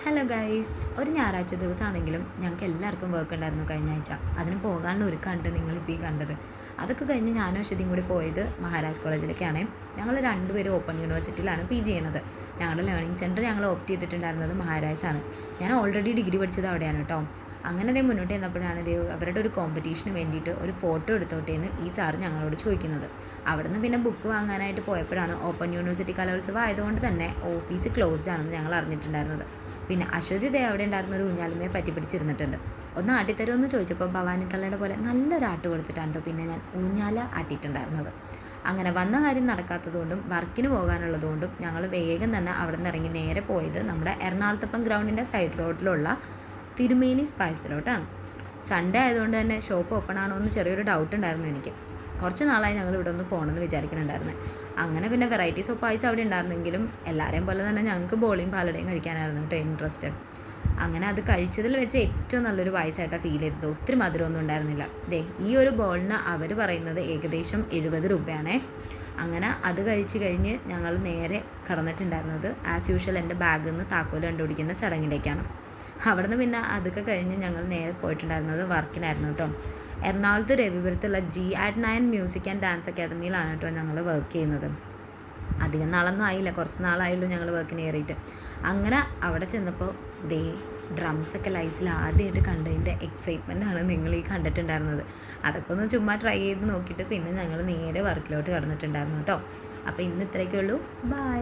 Hello guys, ഒരു ഞായറാഴ്ച ദിവസമാണെങ്കിലും ഞങ്ങൾക്ക് എല്ലാവർക്കും വർക്ക് ഉണ്ടായിരുന്നു കഴിഞ്ഞ ആഴ്ച. അതിന് പോകാനുള്ള ഒരു കണ്ട് നിങ്ങളിപ്പോൾ ഈ കണ്ടത്. അതൊക്കെ കഴിഞ്ഞ് ഞാനും അശ്വതിയും കൂടി പോയത് മഹാരാജ് കോളേജിലേക്കാണ്. ഞങ്ങൾ രണ്ടുപേരും ഓപ്പൺ യൂണിവേഴ്സിറ്റിയിലാണ് PG ചെയ്യുന്നത്. ഞങ്ങളുടെ ലേണിംഗ് സെൻറ്റർ ഞങ്ങൾ ഓപ്റ്റ് ചെയ്തിട്ടുണ്ടായിരുന്നത് മഹാരാജാണ്. ഞാൻ ഓൾറെഡി ഡിഗ്രി പഠിച്ചത് അവിടെയാണ് കേട്ടോ. അങ്ങനെ അതേ മുന്നോട്ട് ചെന്നപ്പോഴാണ് അവരുടെ ഒരു കോമ്പറ്റീഷന് വേണ്ടിയിട്ട് ഒരു ഫോട്ടോ എടുത്തോട്ടേന്ന് ഈ സാറ് ഞങ്ങളോട് ചോദിക്കുന്നത്. അവിടെ നിന്ന് പിന്നെ ബുക്ക് വാങ്ങാനായിട്ട് പോയപ്പോഴാണ് ഓപ്പൺ യൂണിവേഴ്സിറ്റി കലോത്സവം ആയതുകൊണ്ട് തന്നെ ഓഫീസ് ക്ലോസ്ഡ് ആണെന്ന് ഞങ്ങൾ അറിഞ്ഞിട്ടുണ്ടായിരുന്നത്. പിന്നെ അശ്വതി അവിടെ ഉണ്ടായിരുന്ന ഒരു ഊഞ്ഞാലുമേ പറ്റി പിടിച്ചിരുന്നിട്ടുണ്ട്. ഒന്ന് ആട്ടിത്തരുമെന്ന് ചോദിച്ചപ്പോൾ ഭവാനി തള്ളയുടെ പോലെ നല്ലൊരു ആട്ട് കൊടുത്തിട്ടാണ് പിന്നെ ഞാൻ ഊഞ്ഞാല ആട്ടിയിട്ടുണ്ടായിരുന്നത്. അങ്ങനെ വന്ന കാര്യം നടക്കാത്തതുകൊണ്ടും വർക്കിന് പോകാനുള്ളതുകൊണ്ടും ഞങ്ങൾ വേഗം തന്നെ അവിടെ നിന്ന് ഇറങ്ങി നേരെ പോയത് നമ്മുടെ എറണാകുളത്തപ്പം ഗ്രൗണ്ടിൻ്റെ സൈഡ് റോഡിലുള്ള തിരുമേനി സ്പൈസിലോട്ടാണ്. സൺഡേ ആയതുകൊണ്ട് തന്നെ ഷോപ്പ് ഓപ്പൺ ആണോ എന്ന് ചെറിയൊരു ഡൗട്ട് ഉണ്ടായിരുന്നു എനിക്ക്. കുറച്ച് നാളായി ഞങ്ങൾ ഇവിടെ ഒന്ന് പോകണമെന്ന് വിചാരിക്കുന്നുണ്ടായിരുന്നത്. അങ്ങനെ പിന്നെ വെറൈറ്റീസ് ഓഫ് പായസം അവിടെ ഉണ്ടായിരുന്നെങ്കിലും എല്ലാവരെയും പോലെ തന്നെ ഞങ്ങൾക്ക് ബോളിയും പാലടയും കഴിക്കാനായിരുന്നു കേട്ടോ ഇൻട്രസ്റ്റ്. അങ്ങനെ അത് കഴിച്ചതിൽ വെച്ച് ഏറ്റവും നല്ലൊരു പായസമായിട്ടാണ് ഫീൽ ചെയ്തത്. ഒത്തിരി മധുരമൊന്നും ഉണ്ടായിരുന്നില്ല. ഈ ഒരു ബോളിന് അവർ പറയുന്നത് ഏകദേശം 70 രൂപയാണേ. അങ്ങനെ അത് കഴിച്ച് കഴിഞ്ഞ് ഞങ്ങൾ നേരെ കടന്നിട്ടുണ്ടായിരുന്നത് ആസ് യൂഷ്വൽ എൻ്റെ ബാഗിൽ നിന്ന് താക്കോൽ കണ്ടുപിടിക്കുന്ന ചടങ്ങിലേക്കാണ്. അവിടെ നിന്ന് പിന്നെ അതൊക്കെ കഴിഞ്ഞ് ഞങ്ങൾ നേരെ പോയിട്ടുണ്ടായിരുന്നത് വർക്കിനായിരുന്നു കേട്ടോ. എറണാകുളത്ത് രവിപുരത്തുള്ള G@9 മ്യൂസിക് ആൻഡ് ഡാൻസ് അക്കാദമിയിലാണ് കേട്ടോ ഞങ്ങൾ വർക്ക് ചെയ്യുന്നത്. അധികം നാളൊന്നും ആയില്ല, കുറച്ച് നാളായുള്ളൂ ഞങ്ങൾ വർക്കിന് കയറിയിട്ട്. അങ്ങനെ അവിടെ ചെന്നപ്പോൾ ഡ്രംസൊക്കെ ലൈഫിൽ ആദ്യമായിട്ട് കണ്ടതിൻ്റെ എക്സൈറ്റ്മെൻറ്റാണ് നിങ്ങൾ ഈ കണ്ടിട്ടുണ്ടായിരുന്നത്. അതൊക്കെ ഒന്ന് ചുമ്മാ ട്രൈ ചെയ്ത് നോക്കിയിട്ട് പിന്നെ ഞങ്ങൾ നേരെ വർക്കിലോട്ട് കടന്നിട്ടുണ്ടായിരുന്നു കേട്ടോ. അപ്പോൾ ഇന്ന് ഇത്രയൊക്കെ ഉള്ളൂ. ബൈ.